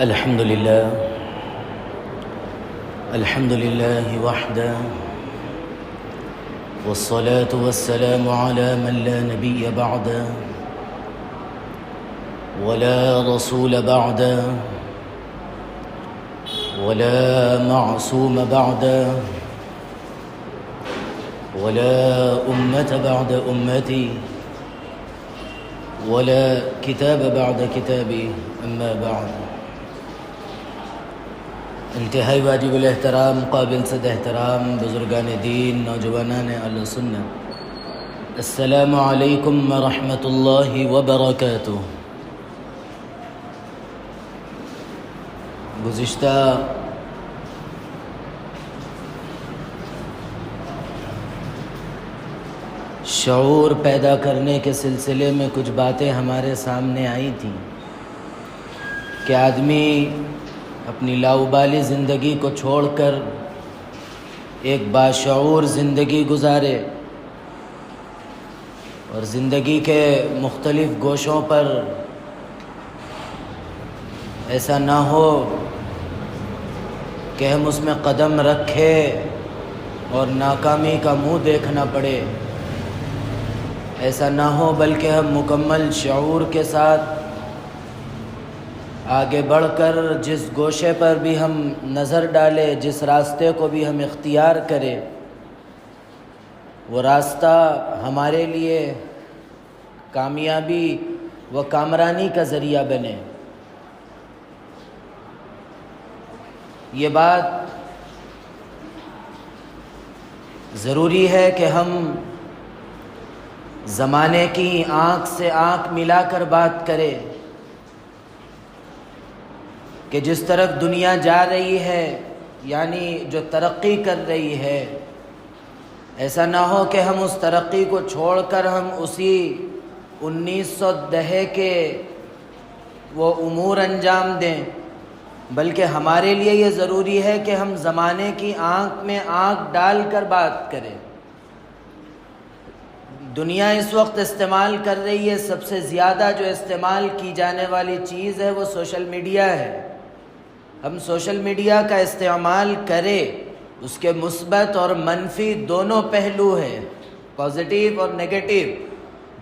الحمد لله وحده، والصلاة والسلام على من لا نبي بعده ولا رسول بعده ولا معصوم بعده ولا أمة بعد أمتي ولا كتاب بعد كتابي. أما بعد، انتہائی واجب الاحترام، قابل صد احترام بزرگان دین، نوجوانان اہل سنت، السلام علیکم ورحمۃ اللہ وبرکاتہ۔ گزشتہ شعور پیدا کرنے کے سلسلے میں کچھ باتیں ہمارے سامنے آئی تھیں کہ آدمی اپنی لاؤبالی زندگی کو چھوڑ کر ایک باشعور زندگی گزارے اور زندگی کے مختلف گوشوں پر ایسا نہ ہو کہ ہم اس میں قدم رکھے اور ناکامی کا منہ دیکھنا پڑے، ایسا نہ ہو بلکہ ہم مکمل شعور کے ساتھ آگے بڑھ کر جس گوشے پر بھی ہم نظر ڈالے، جس راستے کو بھی ہم اختیار کریں، وہ راستہ ہمارے لیے کامیابی و کامرانی کا ذریعہ بنے۔ یہ بات ضروری ہے کہ ہم زمانے کی آنکھ سے آنکھ ملا کر بات کریں کہ جس طرف دنیا جا رہی ہے، یعنی جو ترقی کر رہی ہے، ایسا نہ ہو کہ ہم اس ترقی کو چھوڑ کر ہم اسی 1910 کے وہ امور انجام دیں، بلکہ ہمارے لیے یہ ضروری ہے کہ ہم زمانے کی آنکھ میں آنکھ ڈال کر بات کریں۔ دنیا اس وقت استعمال کر رہی ہے، سب سے زیادہ جو استعمال کی جانے والی چیز ہے وہ سوشل میڈیا ہے۔ ہم سوشل میڈیا کا استعمال کریں، اس کے مثبت اور منفی دونوں پہلو ہیں، پازیٹیو اور نیگیٹو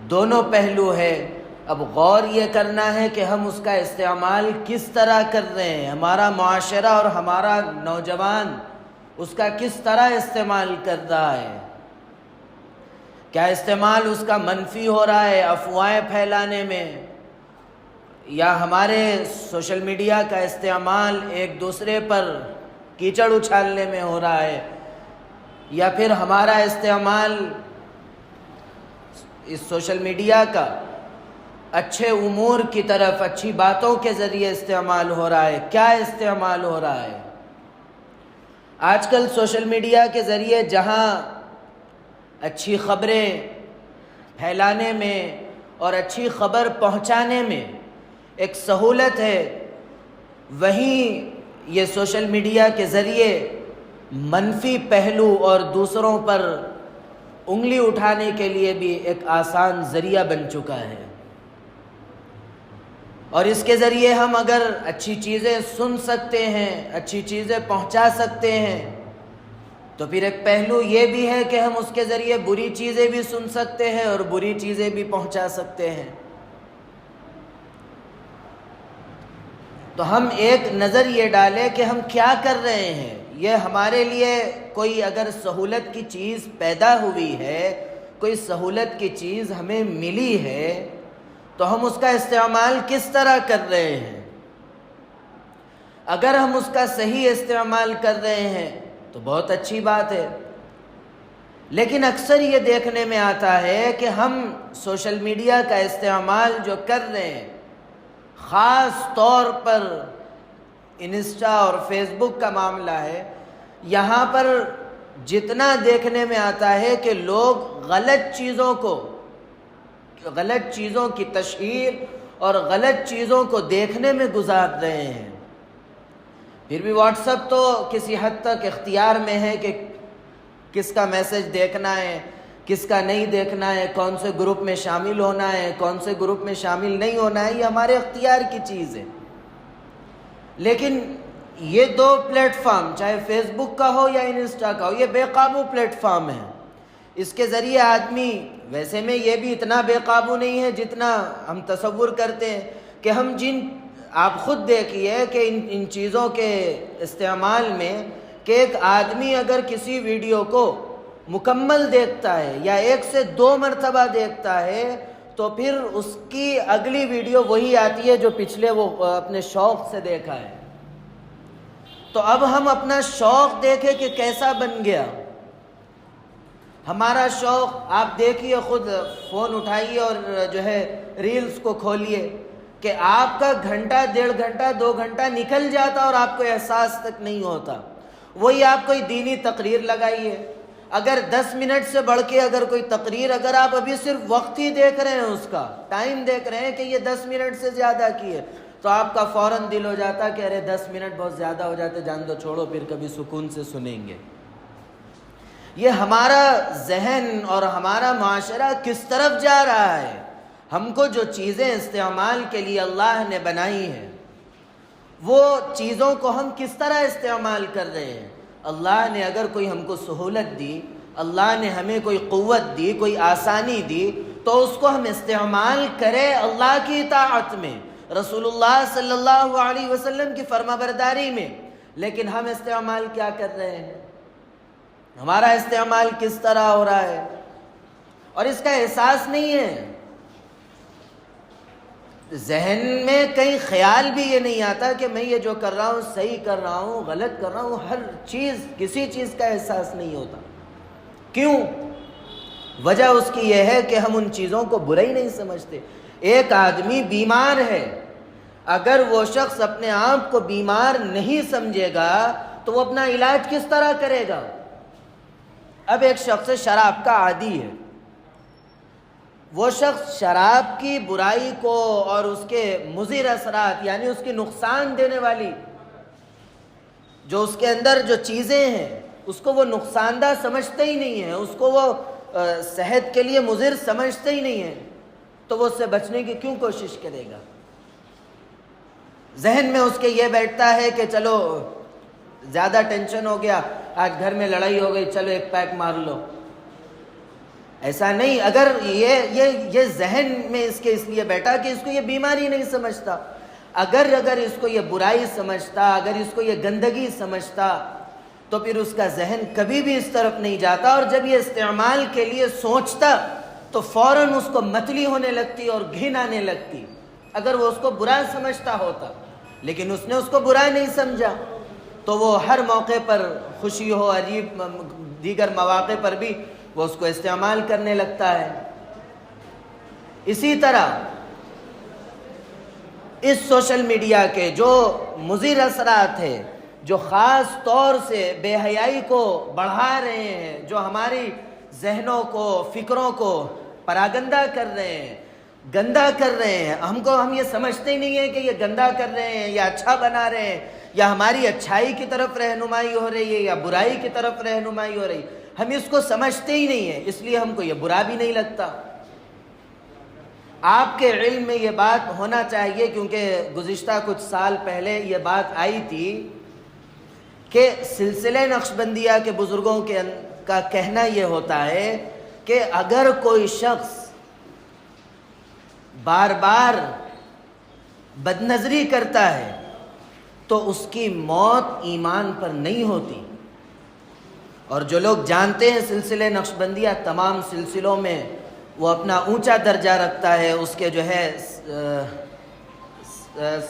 دونوں پہلو ہیں۔ اب غور یہ کرنا ہے کہ ہم اس کا استعمال کس طرح کر رہے ہیں، ہمارا معاشرہ اور ہمارا نوجوان اس کا کس طرح استعمال کر رہا ہے۔ کیا استعمال اس کا منفی ہو رہا ہے افواہیں پھیلانے میں، یا ہمارے سوشل میڈیا کا استعمال ایک دوسرے پر کیچڑ اچھالنے میں ہو رہا ہے، یا پھر ہمارا استعمال اس سوشل میڈیا کا اچھے امور کی طرف، اچھی باتوں کے ذریعے استعمال ہو رہا ہے؟ کیا استعمال ہو رہا ہے؟ آج کل سوشل میڈیا کے ذریعے جہاں اچھی خبریں پھیلانے میں اور اچھی خبر پہنچانے میں ایک سہولت ہے، وہیں یہ سوشل میڈیا کے ذریعے منفی پہلو اور دوسروں پر انگلی اٹھانے کے لیے بھی ایک آسان ذریعہ بن چکا ہے۔ اور اس کے ذریعے ہم اگر اچھی چیزیں سن سکتے ہیں، اچھی چیزیں پہنچا سکتے ہیں، تو پھر ایک پہلو یہ بھی ہے کہ ہم اس کے ذریعے بری چیزیں بھی سن سکتے ہیں اور بری چیزیں بھی پہنچا سکتے ہیں۔ تو ہم ایک نظر یہ ڈالیں کہ ہم کیا کر رہے ہیں۔ یہ ہمارے لیے کوئی اگر سہولت کی چیز پیدا ہوئی ہے، کوئی سہولت کی چیز ہمیں ملی ہے، تو ہم اس کا استعمال کس طرح کر رہے ہیں؟ اگر ہم اس کا صحیح استعمال کر رہے ہیں تو بہت اچھی بات ہے، لیکن اکثر یہ دیکھنے میں آتا ہے کہ ہم سوشل میڈیا کا استعمال جو کر رہے ہیں، خاص طور پر انسٹا اور فیس بک کا معاملہ ہے، یہاں پر جتنا دیکھنے میں آتا ہے کہ لوگ غلط چیزوں کی تشہیر اور غلط چیزوں کو دیکھنے میں گزار رہے ہیں۔ پھر بھی واٹس ایپ تو کسی حد تک اختیار میں ہے کہ کس کا میسج دیکھنا ہے، کس کا نہیں دیکھنا ہے، کون سے گروپ میں شامل ہونا ہے، کون سے گروپ میں شامل نہیں ہونا ہے، یہ ہمارے اختیار کی چیز ہے۔ لیکن یہ دو پلیٹ فارم، چاہے فیس بک کا ہو یا انسٹا کا ہو، یہ بے قابو پلیٹ فارم ہیں۔ اس کے ذریعے آدمی، ویسے میں یہ بھی اتنا بے قابو نہیں ہے جتنا ہم تصور کرتے ہیں، کہ ہم آپ خود دیکھیے کہ ان چیزوں کے استعمال میں، کہ ایک آدمی اگر کسی ویڈیو کو مکمل دیکھتا ہے یا 1 سے 2 مرتبہ دیکھتا ہے، تو پھر اس کی اگلی ویڈیو وہی آتی ہے جو پچھلے وہ اپنے شوق سے دیکھا ہے۔ تو اب ہم اپنا شوق دیکھیں کہ کیسا بن گیا۔ ہمارا شوق، آپ دیکھیے خود، فون اٹھائیے اور جو ہے ریلز کو کھولیے، کہ آپ کا گھنٹہ، 1.5 گھنٹہ، 2 گھنٹہ نکل جاتا اور آپ کو احساس تک نہیں ہوتا۔ وہی آپ کوئی دینی تقریر لگائیے، اگر 10 منٹ سے بڑھ کے اگر کوئی تقریر، اگر آپ ابھی صرف وقت ہی دیکھ رہے ہیں، اس کا ٹائم دیکھ رہے ہیں کہ یہ 10 منٹ سے زیادہ کی ہے، تو آپ کا فوراً دل ہو جاتا کہ ارے 10 منٹ بہت زیادہ ہو جاتے، جان دو، چھوڑو، پھر کبھی سکون سے سنیں گے۔ یہ ہمارا ذہن اور ہمارا معاشرہ کس طرف جا رہا ہے؟ ہم کو جو چیزیں استعمال کے لیے اللہ نے بنائی ہیں، وہ چیزوں کو ہم کس طرح استعمال کر رہے ہیں؟ اللہ نے اگر کوئی ہم کو سہولت دی، اللہ نے ہمیں کوئی قوت دی، کوئی آسانی دی، تو اس کو ہم استعمال کریں اللہ کی اطاعت میں، رسول اللہ صلی اللہ علیہ وسلم کی فرما برداری میں۔ لیکن ہم استعمال کیا کر رہے ہیں؟ ہمارا استعمال کس طرح ہو رہا ہے؟ اور اس کا احساس نہیں ہے۔ ذہن میں کہیں خیال بھی یہ نہیں آتا کہ میں یہ جو کر رہا ہوں صحیح کر رہا ہوں، غلط کر رہا ہوں، ہر چیز، کسی چیز کا احساس نہیں ہوتا۔ کیوں؟ وجہ اس کی یہ ہے کہ ہم ان چیزوں کو برا ہی نہیں سمجھتے۔ ایک آدمی بیمار ہے، اگر وہ شخص اپنے آپ کو بیمار نہیں سمجھے گا تو وہ اپنا علاج کس طرح کرے گا؟ اب ایک شخص شراب کا عادی ہے، وہ شخص شراب کی برائی کو اور اس کے مضر اثرات، یعنی اس کی نقصان دینے والی جو اس کے اندر جو چیزیں ہیں، اس کو وہ نقصان دہ سمجھتے ہی نہیں ہے، اس کو وہ صحت کے لیے مضر سمجھتے ہی نہیں ہے، تو وہ اس سے بچنے کی کیوں کوشش کرے گا؟ ذہن میں اس کے یہ بیٹھتا ہے کہ چلو زیادہ ٹینشن ہو گیا، آج گھر میں لڑائی ہو گئی، چلو 1 پیک مار لو۔ ایسا نہیں، اگر یہ ذہن میں اس کے اس لیے بیٹھا کہ اس کو یہ بیماری نہیں سمجھتا، اگر اس کو یہ برائی سمجھتا، اگر اس کو یہ گندگی سمجھتا، تو پھر اس کا ذہن کبھی بھی اس طرف نہیں جاتا، اور جب یہ استعمال کے لیے سوچتا تو فوراً اس کو متلی ہونے لگتی اور گھن آنے لگتی، اگر وہ اس کو برا سمجھتا ہوتا۔ لیکن اس نے اس کو برا نہیں سمجھا، تو وہ ہر موقع پر، خوشی ہو، عجیب دیگر مواقع پر بھی وہ اس کو استعمال کرنے لگتا ہے۔ اسی طرح اس سوشل میڈیا کے جو مضر اثرات ہیں، جو خاص طور سے بے حیائی کو بڑھا رہے ہیں، جو ہماری ذہنوں کو، فکروں کو پراگندہ کر رہے ہیں، گندا کر رہے ہیں، ہم یہ سمجھتے ہی نہیں ہیں کہ یہ گندا کر رہے ہیں یا اچھا بنا رہے ہیں، یا ہماری اچھائی کی طرف رہنمائی ہو رہی ہے یا برائی کی طرف رہنمائی ہو رہی، ہم اس کو سمجھتے ہی نہیں ہیں، اس لیے ہم کو یہ برا بھی نہیں لگتا۔ آپ کے علم میں یہ بات ہونا چاہیے، کیونکہ گزشتہ کچھ سال پہلے یہ بات آئی تھی کہ سلسلہ نقشبندیہ کے بزرگوں کا کہنا یہ ہوتا ہے کہ اگر کوئی شخص بار بار بدنظری کرتا ہے تو اس کی موت ایمان پر نہیں ہوتی۔ اور جو لوگ جانتے ہیں سلسلہ نقشبندیہ تمام سلسلوں میں وہ اپنا اونچا درجہ رکھتا ہے، اس کے جو ہے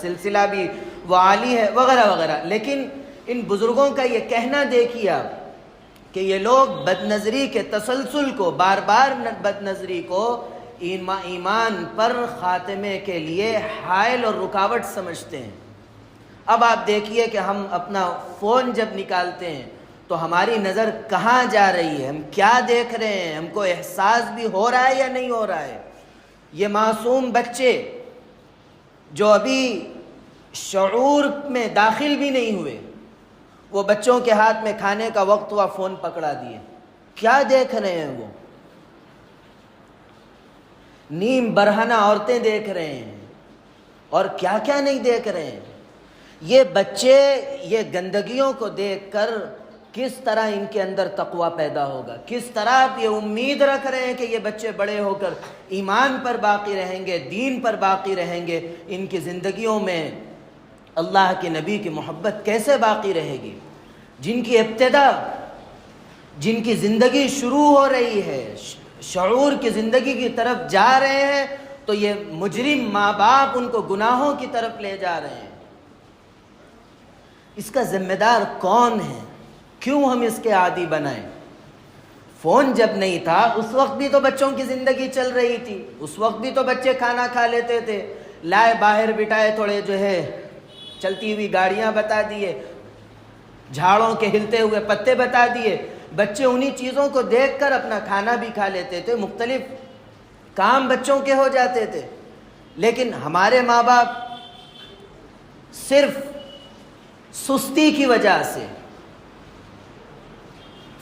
سلسلہ بھی وہ عالی ہے وغیرہ وغیرہ، لیکن ان بزرگوں کا یہ کہنا دیکھیے کہ یہ لوگ بدنظری کے تسلسل کو، بار بار بدنظری کو ایمان پر خاتمے کے لیے حائل اور رکاوٹ سمجھتے ہیں۔ اب آپ دیکھیے کہ ہم اپنا فون جب نکالتے ہیں تو ہماری نظر کہاں جا رہی ہے، ہم کیا دیکھ رہے ہیں، ہم کو احساس بھی ہو رہا ہے یا نہیں ہو رہا ہے۔ یہ معصوم بچے جو ابھی شعور میں داخل بھی نہیں ہوئے، وہ بچوں کے ہاتھ میں کھانے کا وقت ہوا، فون پکڑا دیے، کیا دیکھ رہے ہیں؟ وہ نیم برہنہ عورتیں دیکھ رہے ہیں، اور کیا کیا نہیں دیکھ رہے ہیں۔ یہ بچے یہ گندگیوں کو دیکھ کر کس طرح ان کے اندر تقوی پیدا ہوگا، کس طرح آپ یہ امید رکھ رہے ہیں کہ یہ بچے بڑے ہو کر ایمان پر باقی رہیں گے، دین پر باقی رہیں گے، ان کی زندگیوں میں اللہ کے نبی کی محبت کیسے باقی رہے گی؟ جن کی ابتدا، جن کی زندگی شروع ہو رہی ہے، شعور کی زندگی کی طرف جا رہے ہیں، تو یہ مجرم ماں باپ ان کو گناہوں کی طرف لے جا رہے ہیں۔ اس کا ذمہ دار کون ہے؟ کیوں ہم اس کے عادی بنائیں؟ فون جب نہیں تھا اس وقت بھی تو بچوں کی زندگی چل رہی تھی، اس وقت بھی تو بچے کھانا کھا لیتے تھے، لائے باہر بٹھائے، تھوڑے جو ہے چلتی ہوئی گاڑیاں بتا دیے، جھاڑوں کے ہلتے ہوئے پتے بتا دیے، بچے انہی چیزوں کو دیکھ کر اپنا کھانا بھی کھا لیتے تھے، مختلف کام بچوں کے ہو جاتے تھے۔ لیکن ہمارے ماں باپ صرف سستی کی وجہ سے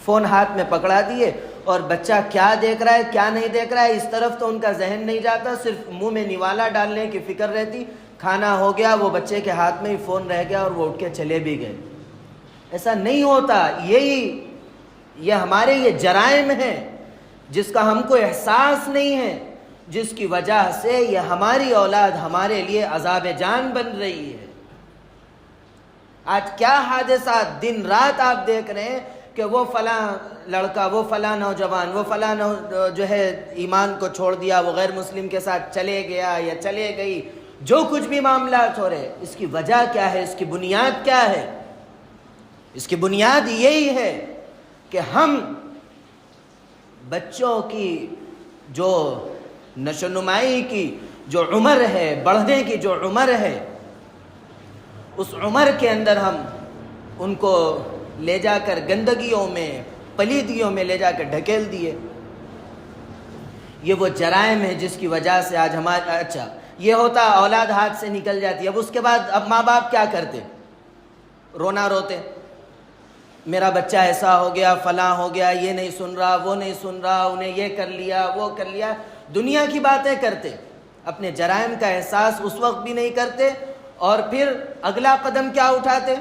فون ہاتھ میں پکڑا دیے، اور بچہ کیا دیکھ رہا ہے کیا نہیں دیکھ رہا ہے اس طرف تو ان کا ذہن نہیں جاتا، صرف منہ میں نوالا ڈالنے کی فکر رہتی، کھانا ہو گیا، وہ بچے کے ہاتھ میں ہی فون رہ گیا اور وہ اٹھ کے چلے بھی گئے۔ ایسا نہیں ہوتا، یہ ہمارے یہ جرائم ہیں جس کا ہم کو احساس نہیں ہے، جس کی وجہ سے یہ ہماری اولاد ہمارے لیے عذاب جان بن رہی ہے۔ آج کیا حادثات دن رات آپ دیکھ رہے ہیں کہ وہ فلاں لڑکا، وہ فلاں نوجوان، وہ فلاں جو ہے ایمان کو چھوڑ دیا، وہ غیر مسلم کے ساتھ چلے گیا یا چلے گئی، جو کچھ بھی معاملات ہو رہے، اس کی وجہ کیا ہے؟ اس کی بنیاد کیا ہے؟ اس کی بنیاد یہی ہے کہ ہم بچوں کی جو نشو نمائی کی جو عمر ہے، بڑھنے کی جو عمر ہے، اس عمر کے اندر ہم ان کو لے جا کر گندگیوں میں، پلیدیوں میں لے جا کر ڈھکیل دیے۔ یہ وہ جرائم ہے جس کی وجہ سے آج ہمارے اچھا یہ ہوتا، اولاد ہاتھ سے نکل جاتی، اب اس کے بعد اب ماں باپ کیا کرتے؟ رونا روتے، میرا بچہ ایسا ہو گیا، فلاں ہو گیا، یہ نہیں سن رہا، وہ نہیں سن رہا، انہیں یہ کر لیا، وہ کر لیا، دنیا کی باتیں کرتے، اپنے جرائم کا احساس اس وقت بھی نہیں کرتے، اور پھر اگلا قدم کیا اٹھاتے؟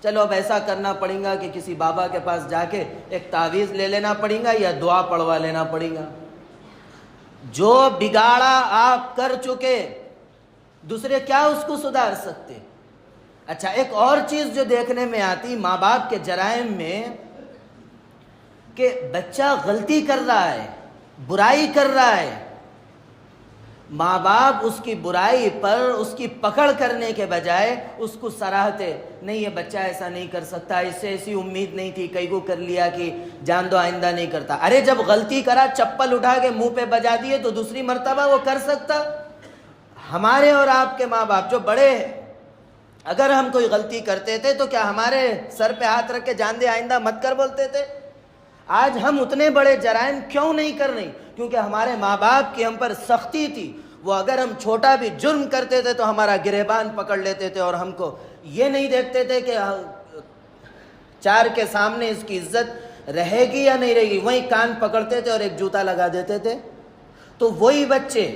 چلو اب ایسا کرنا پڑے گا کہ کسی بابا کے پاس جا کے ایک تعویذ لے لینا پڑے گا یا دعا پڑھوا لینا پڑے گا۔ جو بگاڑا آپ کر چکے، دوسرے کیا اس کو سدھار سکتے؟ اچھا ایک اور چیز جو دیکھنے میں آتی ماں باپ کے جرائم میں، کہ بچہ غلطی کر رہا ہے، برائی کر رہا ہے، ماں باپ اس کی برائی پر اس کی پکڑ کرنے کے بجائے اس کو سراہتے، نہیں یہ بچہ ایسا نہیں کر سکتا، اس سے ایسی امید نہیں تھی، کئی کو کر لیا کہ جان دو آئندہ نہیں کرتا۔ ارے جب غلطی کرا، چپل اٹھا کے منہ پہ بجا دیے تو دوسری مرتبہ وہ کر سکتا؟ ہمارے اور آپ کے ماں باپ جو بڑے ہیں، اگر ہم کوئی غلطی کرتے تھے تو کیا ہمارے سر پہ ہاتھ رکھ کے جان دے آئندہ مت کر بولتے تھے؟ آج ہم اتنے بڑے جرائم کیوں نہیں کر رہے؟ کیونکہ ہمارے ماں باپ کی ہم پر سختی تھی، وہ اگر ہم چھوٹا بھی جرم کرتے تھے تو ہمارا گریبان پکڑ لیتے تھے، اور ہم کو یہ نہیں دیکھتے تھے کہ چار کے سامنے اس کی عزت رہے گی یا نہیں رہے گی، وہیں کان پکڑتے تھے اور ایک جوتا لگا دیتے تھے۔ تو وہی بچے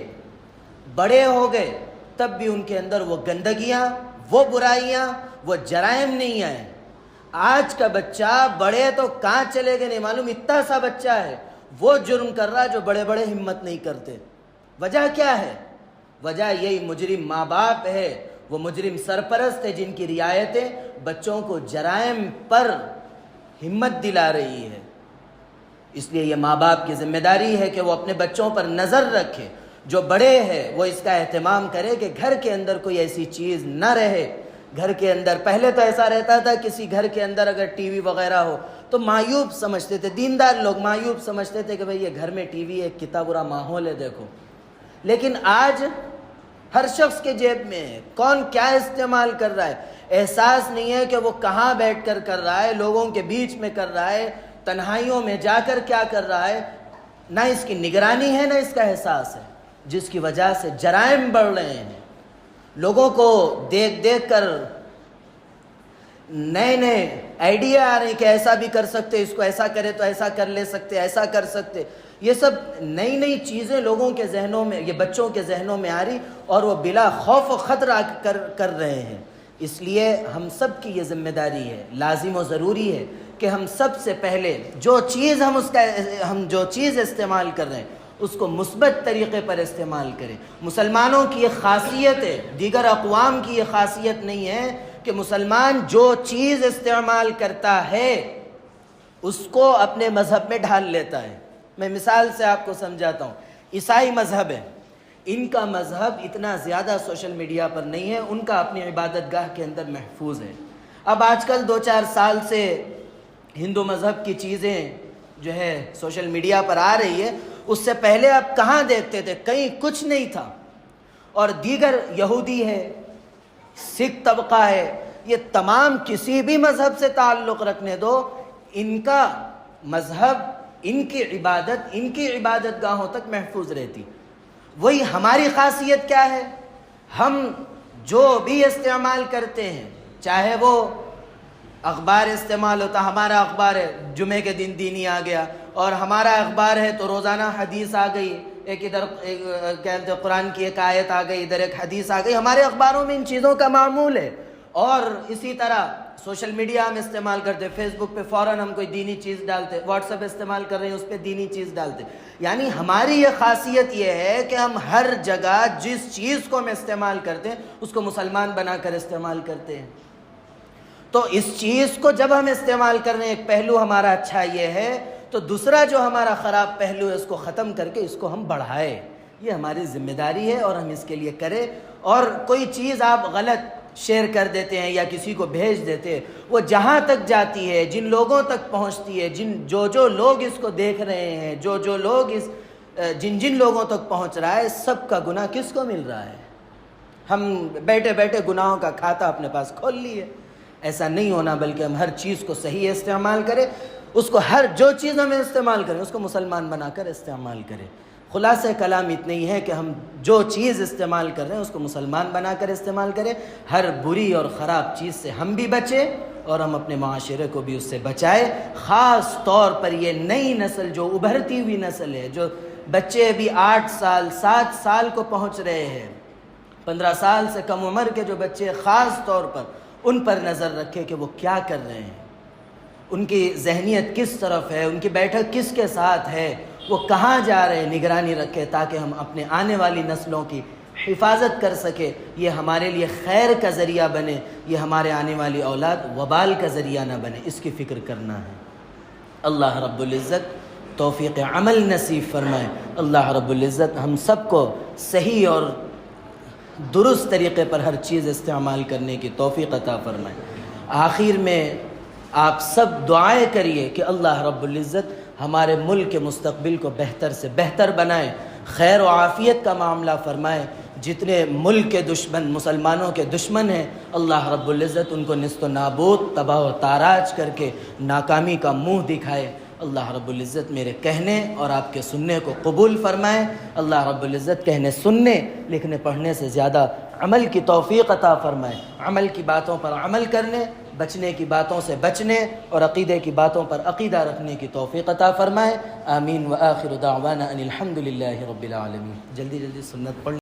بڑے ہو گئے، تب بھی ان کے اندر وہ گندگیاں، وہ برائیاں، وہ جرائم نہیں آئے۔ آج کا بچہ بڑے تو کہاں چلے گئے نہیں معلوم، اتنا سا بچہ ہے وہ جرم کر رہا جو بڑے بڑے ہمت نہیں کرتے۔ وجہ کیا ہے؟ وجہ یہی مجرم ماں باپ ہے، وہ مجرم سرپرست ہے جن کی رعایتیں بچوں کو جرائم پر ہمت دلا رہی ہے۔ اس لیے یہ ماں باپ کی ذمہ داری ہے کہ وہ اپنے بچوں پر نظر رکھے، جو بڑے ہیں وہ اس کا اہتمام کرے کہ گھر کے اندر کوئی ایسی چیز نہ رہے۔ گھر کے اندر پہلے تو ایسا رہتا تھا، کسی گھر کے اندر اگر ٹی وی وغیرہ ہو تو معیوب سمجھتے تھے، دیندار لوگ معیوب سمجھتے تھے کہ بھئی یہ گھر میں ٹی وی ہے، کتنا برا ماحول ہے دیکھو۔ لیکن آج ہر شخص کے جیب میں ہے، کون کیا استعمال کر رہا ہے، احساس نہیں ہے کہ وہ کہاں بیٹھ کر کر رہا ہے، لوگوں کے بیچ میں کر رہا ہے، تنہائیوں میں جا کر کیا کر رہا ہے، نہ اس کی نگرانی ہے نہ اس کا احساس ہے، جس کی وجہ سے جرائم بڑھ رہے ہیں۔ لوگوں کو دیکھ دیکھ کر نئے نئے آئیڈیا آ رہے ہیں کہ ایسا بھی کر سکتے، اس کو ایسا کرے تو ایسا کر لے سکتے، ایسا کر سکتے۔ یہ سب نئی نئی چیزیں لوگوں کے ذہنوں میں، یہ بچوں کے ذہنوں میں آ رہی، اور وہ بلا خوف و خطرہ کر رہے ہیں۔ اس لیے ہم سب کی یہ ذمہ داری ہے، لازم و ضروری ہے کہ ہم سب سے پہلے جو چیز استعمال کر رہے ہیں اس کو مثبت طریقے پر استعمال کریں۔ مسلمانوں کی یہ خاصیت ہے، دیگر اقوام کی یہ خاصیت نہیں ہے کہ مسلمان جو چیز استعمال کرتا ہے اس کو اپنے مذہب میں ڈھال لیتا ہے۔ میں مثال سے آپ کو سمجھاتا ہوں، عیسائی مذہب ہے، ان کا مذہب اتنا زیادہ سوشل میڈیا پر نہیں ہے، ان کا اپنی عبادت گاہ کے اندر محفوظ ہے۔ اب آج کل 2-4 سال سے ہندو مذہب کی چیزیں جو ہے سوشل میڈیا پر آ رہی ہے، اس سے پہلے آپ کہاں دیکھتے تھے؟ کہیں کچھ نہیں تھا۔ اور دیگر یہودی ہے، سکھ طبقہ ہے، یہ تمام کسی بھی مذہب سے تعلق رکھنے دو، ان کا مذہب، ان کی عبادت گاہوں تک محفوظ رہتی۔ وہی ہماری خاصیت کیا ہے؟ ہم جو بھی استعمال کرتے ہیں، چاہے وہ اخبار استعمال ہوتا، ہمارا اخبار ہے جمعے کے دن دینی آ گیا، اور ہمارا اخبار ہے تو روزانہ حدیث آ گئی، ادھر کہتے ہیں قرآن کی ایک آیت آ گئی، ادھر ایک حدیث آ گئی، ہمارے اخباروں میں ان چیزوں کا معمول ہے۔ اور اسی طرح سوشل میڈیا ہم استعمال کرتے، فیس بک پہ فوراً ہم کوئی دینی چیز ڈالتے، واٹس ایپ استعمال کر رہے ہیں اس پہ دینی چیز ڈالتے۔ یعنی ہماری یہ خاصیت یہ ہے کہ ہم ہر جگہ جس چیز کو ہم استعمال کرتے ہیں اس کو مسلمان بنا کر استعمال کرتے ہیں۔ تو اس چیز کو جب ہم استعمال کر رہے ہیں، ایک پہلو ہمارا اچھا یہ ہے، تو دوسرا جو ہمارا خراب پہلو ہے اس کو ختم کر کے اس کو ہم بڑھائیں۔ یہ ہماری ذمہ داری ہے اور ہم اس کے لیے کریں۔ اور کوئی چیز آپ غلط شیئر کر دیتے ہیں یا کسی کو بھیج دیتے ہیں، وہ جہاں تک جاتی ہے، جن لوگوں تک پہنچتی ہے، جو لوگ اس کو دیکھ رہے ہیں، جو لوگ جن لوگوں تک پہنچ رہا ہے، سب کا گناہ کس کو مل رہا ہے؟ ہم بیٹھے بیٹھے گناہوں کا کھاتہ اپنے پاس کھول لیے۔ ایسا نہیں ہونا، بلکہ ہم ہر چیز کو صحیح استعمال کریں، اس کو جو چیز ہمیں استعمال کریں اس کو مسلمان بنا کر استعمال کریں۔ خلاصہ کلام اتنا ہی ہے کہ ہم جو چیز استعمال کر رہے ہیں اس کو مسلمان بنا کر استعمال کریں، ہر بری اور خراب چیز سے ہم بھی بچیں اور ہم اپنے معاشرے کو بھی اس سے بچائیں۔ خاص طور پر یہ نئی نسل جو ابھرتی ہوئی نسل ہے، جو بچے ابھی 8 سال 7 سال کو پہنچ رہے ہیں، 15 سال سے کم عمر کے جو بچے، خاص طور پر ان پر نظر رکھے کہ وہ کیا کر رہے ہیں، ان کی ذہنیت کس طرف ہے، ان کی بیٹھک کس کے ساتھ ہے، وہ کہاں جا رہے ہیں، نگرانی رکھے تاکہ ہم اپنے آنے والی نسلوں کی حفاظت کر سکے، یہ ہمارے لیے خیر کا ذریعہ بنے، یہ ہمارے آنے والی اولاد وبال کا ذریعہ نہ بنے، اس کی فکر کرنا ہے۔ اللہ رب العزت توفیق عمل نصیب فرمائے۔ اللہ رب العزت ہم سب کو صحیح اور درست طریقے پر ہر چیز استعمال کرنے کی توفیق عطا فرمائے۔ آخر میں آپ سب دعائیں کریے کہ اللہ رب العزت ہمارے ملک کے مستقبل کو بہتر سے بہتر بنائے، خیر و عافیت کا معاملہ فرمائے۔ جتنے ملک کے دشمن، مسلمانوں کے دشمن ہیں، اللہ رب العزت ان کو نیست و نابود، تباہ و تاراج کر کے ناکامی کا منہ دکھائے۔ اللہ رب العزت میرے کہنے اور آپ کے سننے کو قبول فرمائے۔ اللہ رب العزت کہنے، سننے، لکھنے پڑھنے سے زیادہ عمل کی توفیق عطا فرمائے، عمل کی باتوں پر عمل کرنے، بچنے کی باتوں سے بچنے اور عقیدے کی باتوں پر عقیدہ رکھنے کی توفیق عطا فرمائے۔ آمین۔ وآخر دعوانا ان الحمد للہ رب العالمین۔ جلدی سنت پڑھ